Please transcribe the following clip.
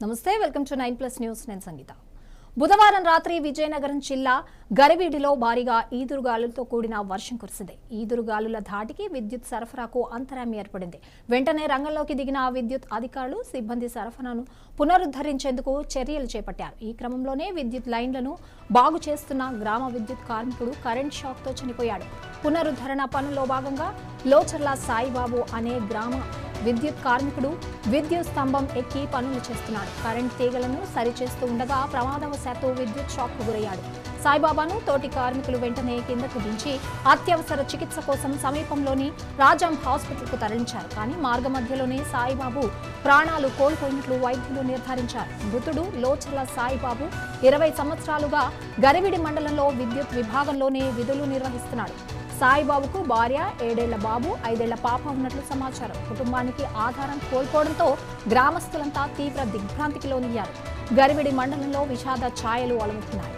నమస్తే, welcome to 9+ news. నేను సంగీత. బుధవారం రాత్రి విజయనగరం జిల్లా గరివీడిలో భారీగా ఈదురుగాలులతో కూడిన వర్షం కురిసింది. ఈదురుగాలుల ధాటికి విద్యుత్ సరఫరాకు అంతరాయం ఏర్పడింది. వెంటనే రంగంలోకి దిగిన విద్యుత్ అధికారులు సిబ్బంది సరఫరాను పునరుద్ధరించేందుకు చర్యలు చేపట్టారు. ఈ క్రమంలోనే విద్యుత్ లైన్లను బాగు చేస్తున్న గ్రామ విద్యుత్ కార్మికుడు కరెంట్ షాక్తో చనిపోయాడు. పునరుద్ధరణ పనుల్లో భాగంగా లోచర్ల సాయిబాబు అనే గ్రామ విద్యుత్ కార్మికుడు విద్యుత్ స్తంభం ఎక్కి పనులు చేస్తున్నాడు. కరెంట్ తీగలను సరిచేస్తూ ఉండగా ప్రమాదవశాత్తు విద్యుత్ షాక్కు గురయ్యాడు. సాయిబాబాను తోటి కార్మికులు వెంటనే కిందకు దించి అత్యవసర చికిత్స కోసం సమీపంలోని రాజాం హాస్పిటల్కు తరలించారు. కానీ మార్గ మధ్యలోనే సాయిబాబు ప్రాణాలు కోల్పోయినట్లు వైద్యులు నిర్ధారించారు. మృతుడు లోచర్ల సాయిబాబు 20 సంవత్సరాలుగా గరివిడి మండలంలో విద్యుత్ విభాగంలోనే విధులు నిర్వహిస్తున్నాడు. సాయిబాబుకు భార్య, 7 ఏళ్ల బాబు, 5 ఏళ్ల పాప ఉన్నట్లు సమాచారం. కుటుంబానికి ఆధారం కోల్పోవడంతో గ్రామస్తులంతా తీవ్ర దిగ్భ్రాంతికి లోనయ్యారు. గరివిడి మండలంలో విషాద ఛాయలు అలుముతున్నాయి.